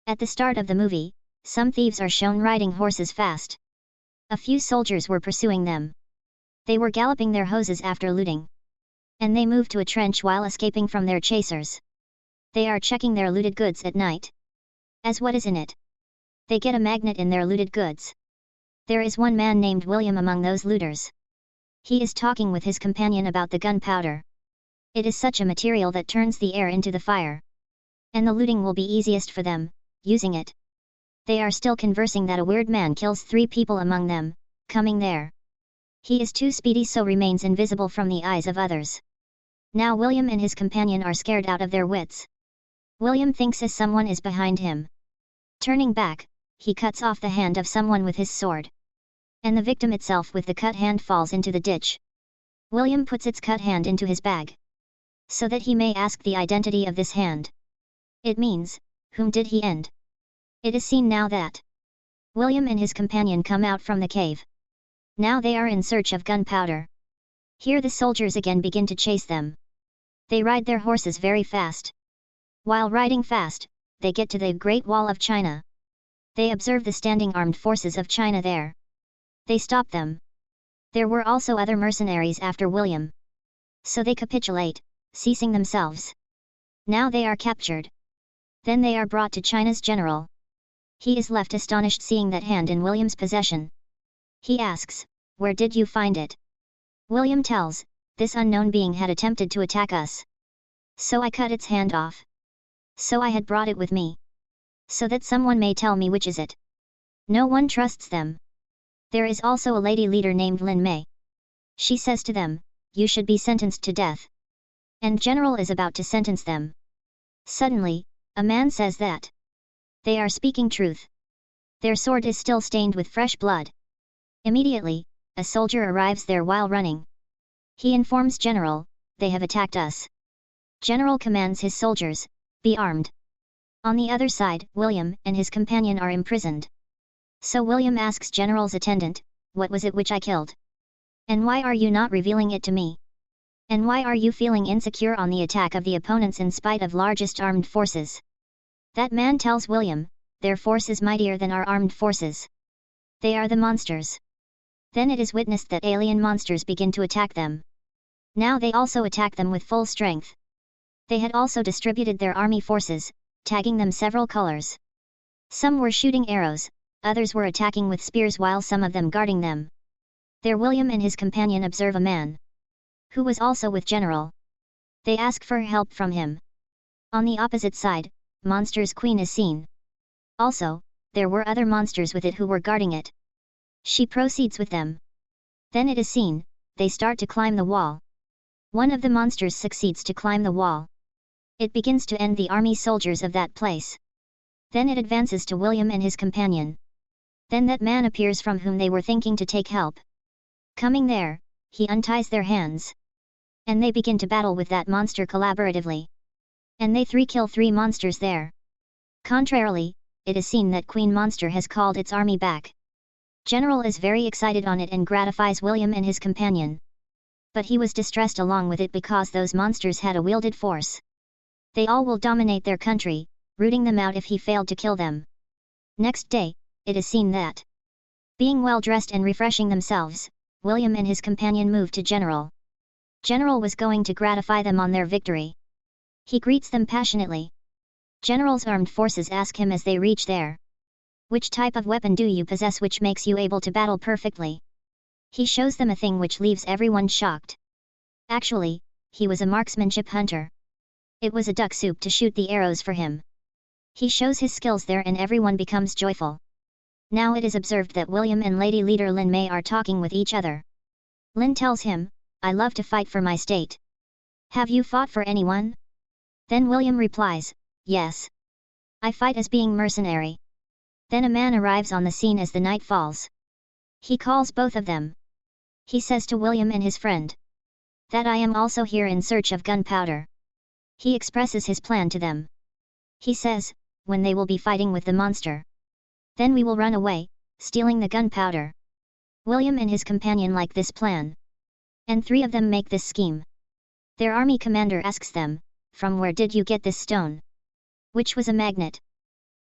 At the start of the movie, some thieves are shown riding horses fast. A few soldiers were pursuing them. They were galloping their horses after looting. And they moved to a trench while escaping from their chasers. They are checking their looted goods at night. As what is in it? They get a magnet in their looted goods. There is one man named William among those looters. He is talking with his companion about the gunpowder. It is such a material that turns the air into the fire. And the looting will be easiest for them, using it. They are still conversing that a weird man kills 3 people among them, coming there. He is too speedy so remains invisible from the eyes of others. Now William and his companion are scared out of their wits. William thinks as someone is behind him. Turning back, he cuts off the hand of someone with his sword. And the victim itself with the cut hand falls into the ditch. William puts its cut hand into his bag. So that he may ask the identity of this hand. It means, whom did he end? It is seen now that William and his companion come out from the cave. Now they are in search of gunpowder. Here the soldiers again begin to chase them. They ride their horses very fast. While riding fast, they get to the Great Wall of China. They observe the standing armed forces of China there. They stop them. There were also other mercenaries after William. So they capitulate, ceasing themselves. Now they are captured. Then they are brought to China's general. He is left astonished seeing that hand in William's possession. He asks, "Where did you find it?" William tells, "This unknown being had attempted to attack us. So I cut its hand off. So I had brought it with me. So that someone may tell me which is it." No one trusts them. There is also a lady leader named Lin Mei. She says to them, "You should be sentenced to death." And general is about to sentence them. Suddenly, a man says that they are speaking truth. Their sword is still stained with fresh blood. Immediately, a soldier arrives there while running. He informs General, "They have attacked us." General commands his soldiers, "Be armed." On the other side, William and his companion are imprisoned. So William asks General's attendant, "What was it which I killed? And why are you not revealing it to me? And why are you feeling insecure on the attack of the opponents in spite of largest armed forces?" That man tells William, "Their force is mightier than our armed forces. They are the monsters." Then it is witnessed that alien monsters begin to attack them. Now they also attack them with full strength. They had also distributed their army forces, tagging them several colors. Some were shooting arrows, others were attacking with spears while some of them guarding them. There William and his companion observe a man who was also with General. They ask for help from him. On the opposite side, Monster's queen is seen. Also, there were other monsters with it who were guarding it. She proceeds with them. Then it is seen, they start to climb the wall. One of the monsters succeeds to climb the wall. It begins to end the army soldiers of that place. Then it advances to William and his companion. Then that man appears from whom they were thinking to take help. Coming there, he unties their hands. And they begin to battle with that monster collaboratively. And they 3 kill 3 monsters there. Contrarily, it is seen that Queen Monster has called its army back. General is very excited on it and gratifies William and his companion. But he was distressed along with it because those monsters had a wielded force. They all will dominate their country, rooting them out if he failed to kill them. Next day, it is seen that, being well dressed and refreshing themselves, William and his companion moved to General. General was going to gratify them on their victory. He greets them passionately. General's armed forces ask him as they reach there, "Which type of weapon do you possess which makes you able to battle perfectly?" He shows them a thing which leaves everyone shocked. Actually, he was a marksmanship hunter. It was a duck soup to shoot the arrows for him. He shows his skills there and everyone becomes joyful. Now it is observed that William and Lady Leader Lin Mei are talking with each other. Lin tells him, "I love to fight for my state. Have you fought for anyone?" Then William replies, "Yes. I fight as being mercenary." Then a man arrives on the scene as the night falls. He calls both of them. He says to William and his friend, "That I am also here in search of gunpowder." He expresses his plan to them. He says, "When they will be fighting with the monster, then we will run away, stealing the gunpowder." William and his companion like this plan. And 3 of them make this scheme. Their army commander asks them, "From where did you get this stone?" Which was a magnet.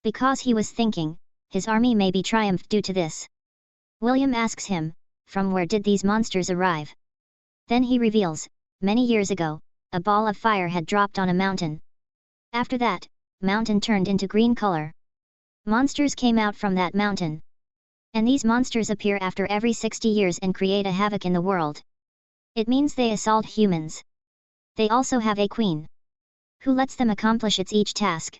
Because he was thinking, his army may be triumphed due to this. William asks him, from where did these monsters arrive? Then he reveals, many years ago, a ball of fire had dropped on a mountain. After that, mountain turned into green color. Monsters came out from that mountain. And these monsters appear after every 60 years and create a havoc in the world. It means they assault humans. They also have a queen, who lets them accomplish its each task.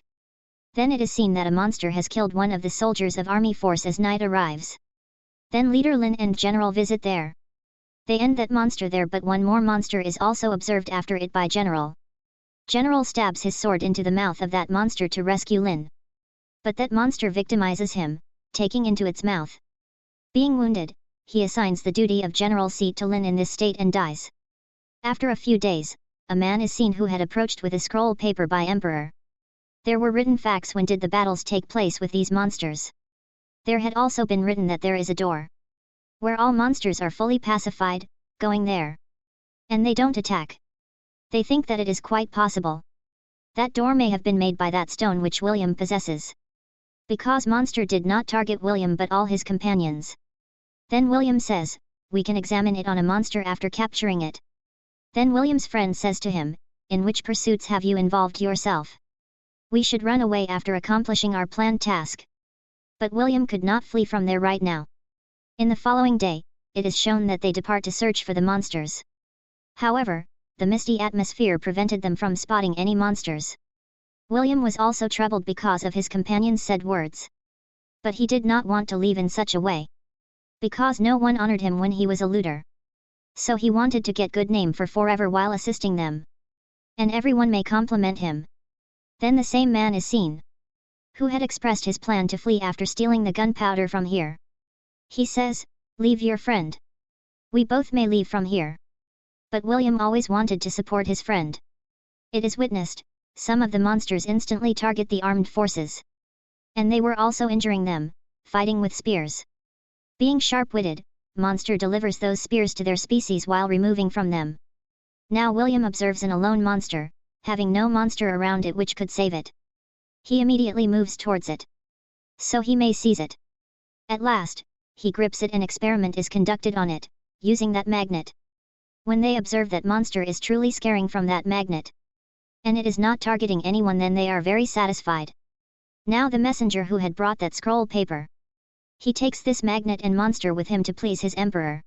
Then it is seen that a monster has killed one of the soldiers of army force as night arrives. Then leader Lin and general visit there. They end that monster there, but one more monster is also observed after it by general. General stabs his sword into the mouth of that monster to rescue Lin. But that monster victimizes him, taking into its mouth. Being wounded, he assigns the duty of general seat to Lin in this state and dies. After a few days, a man is seen who had approached with a scroll paper by emperor. There were written facts when did the battles take place with these monsters. There had also been written that there is a door, where all monsters are fully pacified, going there. And they don't attack. They think that it is quite possible. That door may have been made by that stone which William possesses. Because monster did not target William but all his companions. Then William says, we can examine it on a monster after capturing it. Then William's friend says to him, in which pursuits have you involved yourself? We should run away after accomplishing our planned task. But William could not flee from there right now. In the following day, it is shown that they depart to search for the monsters. However, the misty atmosphere prevented them from spotting any monsters. William was also troubled because of his companion's said words. But he did not want to leave in such a way, because no one honored him when he was a looter. So he wanted to get good name for forever while assisting them. And everyone may compliment him. Then the same man is seen, who had expressed his plan to flee after stealing the gunpowder from here. He says, leave your friend. We both may leave from here. But William always wanted to support his friend. It is witnessed, some of the monsters instantly target the armed forces. And they were also injuring them, fighting with spears. Being sharp-witted, monster delivers those spears to their species while removing from them. Now William observes an alone monster, having no monster around it which could save it. He immediately moves towards it, so he may seize it. At last, he grips it and experiment is conducted on it, using that magnet. When they observe that monster is truly scaring from that magnet, and it is not targeting anyone, then they are very satisfied. Now the messenger who had brought that scroll paper, he takes this magnet and monster with him to please his emperor.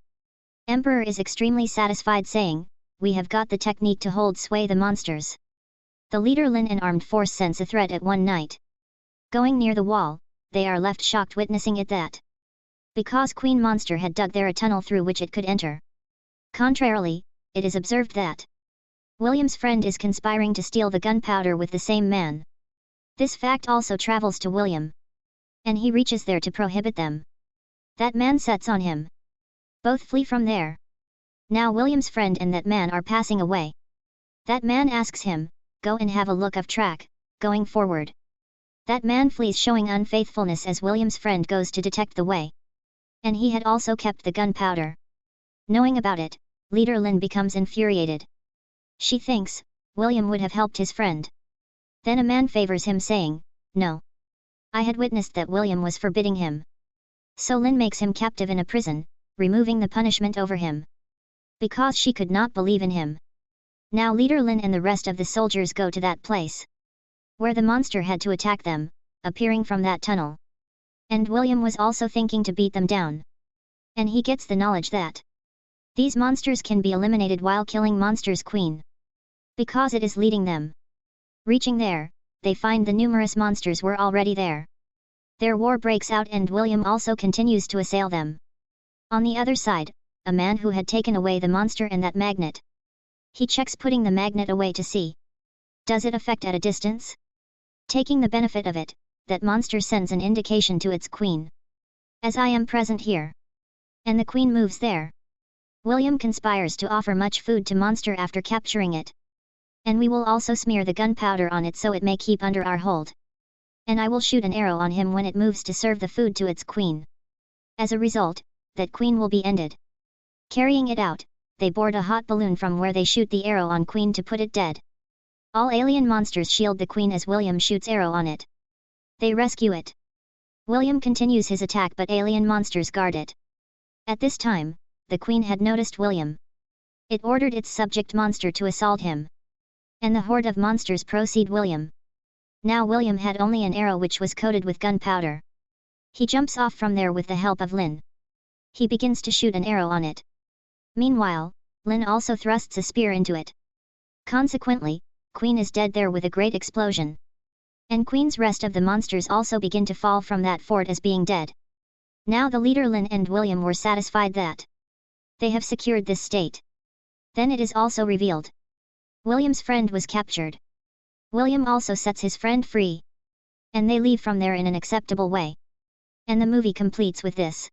Emperor is extremely satisfied, saying, we have got the technique to hold sway the monsters. The leader Lin and armed force sense a threat at one night. Going near the wall, they are left shocked witnessing it that, because Queen Monster had dug there a tunnel through which it could enter. Contrarily, it is observed that William's friend is conspiring to steal the gunpowder with the same man. This fact also travels to William, and he reaches there to prohibit them. That man sets on him. Both flee from there. Now William's friend and that man are passing away. That man asks him, go and have a look of track, going forward. That man flees showing unfaithfulness as William's friend goes to detect the way. And he had also kept the gunpowder. Knowing about it, leader Lin becomes infuriated. She thinks, William would have helped his friend. Then a man favors him saying, no. I had witnessed that William was forbidding him. So Lin makes him captive in a prison, removing the punishment over him. Because she could not believe in him. Now leader Lin and the rest of the soldiers go to that place, where the monster had to attack them, appearing from that tunnel. And William was also thinking to beat them down. And he gets the knowledge that these monsters can be eliminated while killing Monster's queen, because it is leading them. Reaching there, they find the numerous monsters were already there. Their war breaks out and William also continues to assail them. On the other side, a man who had taken away the monster and that magnet. He checks putting the magnet away to see, does it affect at a distance? Taking the benefit of it, that monster sends an indication to its queen. As I am present here. And the queen moves there. William conspires to offer much food to monster after capturing it. And we will also smear the gunpowder on it so it may keep under our hold. And I will shoot an arrow on him when it moves to serve the food to its queen. As a result, that queen will be ended. Carrying it out, they board a hot balloon from where they shoot the arrow on queen to put it dead. All alien monsters shield the queen as William shoots arrow on it. They rescue it. William continues his attack but alien monsters guard it. At this time, the Queen had noticed William. It ordered its subject monster to assault him. And the horde of monsters proceed William. Now William had only an arrow which was coated with gunpowder. He jumps off from there with the help of Lin. He begins to shoot an arrow on it. Meanwhile, Lin also thrusts a spear into it. Consequently, Queen is dead there with a great explosion. And Queen's rest of the monsters also begin to fall from that fort as being dead. Now the leader Lin and William were satisfied that they have secured this state. Then it is also revealed. William's friend was captured. William also sets his friend free. And they leave from there in an acceptable way. And the movie completes with this.